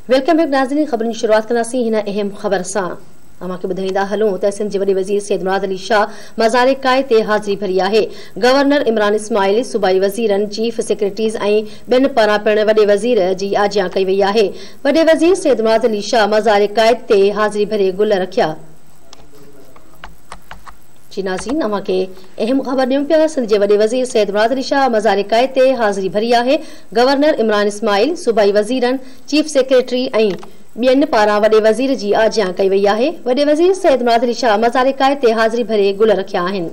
Welcome back नाज़रीन। ख़बरनि जी शुरुआत कंदासीं हिन अहम ख़बर सां। अमांखे ॿुधाईंदा हलूं त सिंध जे वॾे वज़ीर सैयद मुराद अली शाह मज़ार काय ते हाज़िरी भरी आहे। गवर्नर इमरान इस्माइल, सूबाई वज़ीरनि, चीफ सेक्रेटरीज़ ऐं ॿियनि पारां पिण वॾे वज़ीर जी आजियां कई वई आहे। वॾे वज़ीर सैयद मुराद अली शाह मज़ार काय ते हाज़िरी भरे गुल रखिया। नाज़रीन, अमांखे अहम ख़बर ॾियूं पिया। सिंध जे वॾे वज़ीर सैयद मुराद अली शाह मज़ार काय ते हाज़िरी भरी आहे। गवर्नर इमरान इस्माइल, सूबाई वज़ीरनि, चीफ सेक्रेटरी ऐं ॿियनि पारां वॾे वज़ीर जी आजियां कई वई आहे। वॾे वज़ीर सैयद मुराद अली शाह मज़ार काय ते हाज़िरी भरे गुल रखिया आहिनि।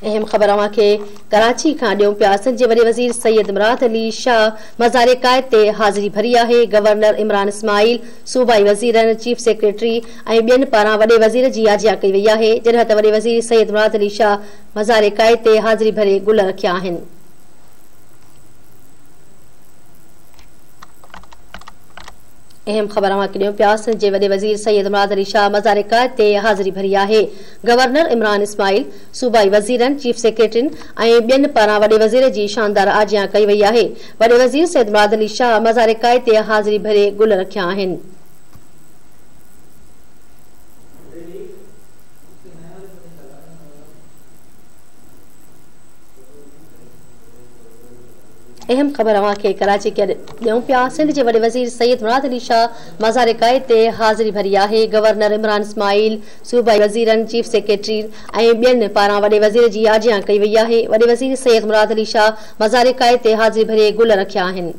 अहम ख़बर अवांखे कराची खां ॾियूं पिया। सिंध जे वॾे वज़ीर सैयद मुराद अली शाह मज़ार काय ते हाज़िरी भरी आहे। गवर्नर इमरान इस्माइल, सूबाई वज़ीरनि, चीफ सेक्रेटरी ऐं ॿियनि पारां वॾे वज़ीर जी आजियां कई वई आहे। जॾहिं त वॾे वज़ीर सैयद मुराद अली शाह मज़ार काय ते हाज़िरी भरे गुल रखिया आहिनि। अहम ख़बर अवांखे ॾियूं पिया। सिंध जे वॾे वज़ीर सैयद मुराद अली शाह मज़ार काय ते हाज़िरी भरी आहे। गवर्नर इमरान इस्माइल, सूबाई वज़ीरनि, चीफ सेक्रेटरी ऐं ॿियनि पारां वॾे वज़ीर जी शानदार आजियां कई वई आहे। वॾे वज़ीर सैयद मुराद अली शाह मज़ार काय ते हाज़िरी भरे गुल रखिया आहिनि। अहम ख़बर अवांखे कराची के ॾियूं पिया। सिंध जे वॾे वज़ीर सैयद मुराद अली शाह मज़ार काय ते हाज़िरी भरी आहे। गवर्नर इमरान इस्माइल, सूबाई वज़ीरनि, चीफ सेक्रेटरी ऐं ॿियनि पारां वॾे वज़ीर जी आजियां कई वई आहे। वॾे वज़ीर सैयद मुराद अली शाह मज़ार काय ते हाज़िरी भरे गुल रखिया आहिनि।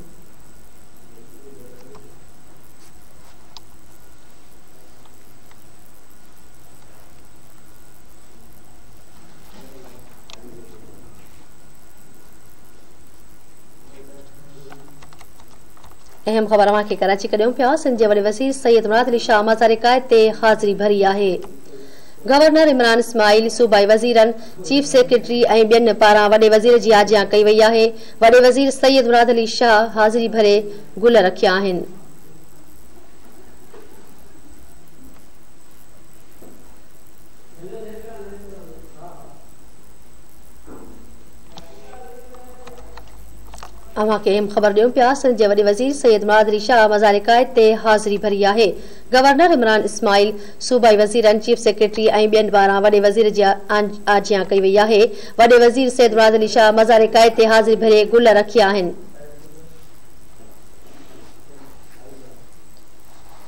अहम ख़बर अवांखे कराची के ॾियूं पिया। सिंध जे वॾे वज़ीर सैयद मुराद अली शाह मज़ार काय ते हाज़िरी भरी आहे। गवर्नर इमरान इस्माइल, सूबाई वज़ीरनि, चीफ सेक्रेटरी ऐं ॿियनि पारां वॾे वज़ीर जी आजियां कई वई आहे। वॾे वज़ीर सैयद मुराद अली शाह हाज़िरी भरे गुल रखिया आहिनि। अवांखे अहम ख़बर ॾियूं पिया। सिंध जे वॾे वज़ीर सैयद मुराद अली शाह मज़ार काय ते हाज़िरी भरी आहे। गवर्नर इमरान इस्माइल, सूबाई वज़ीरनि, चीफ सेक्रेटरी ऐं ॿियनि पारां वॾे वज़ीर जी आजियां कई वई आहे। वॾे वज़ीर सैयद मुराद अली शाह मज़ार काय ते हाज़िरी भरे गुल रखिया आहिनि।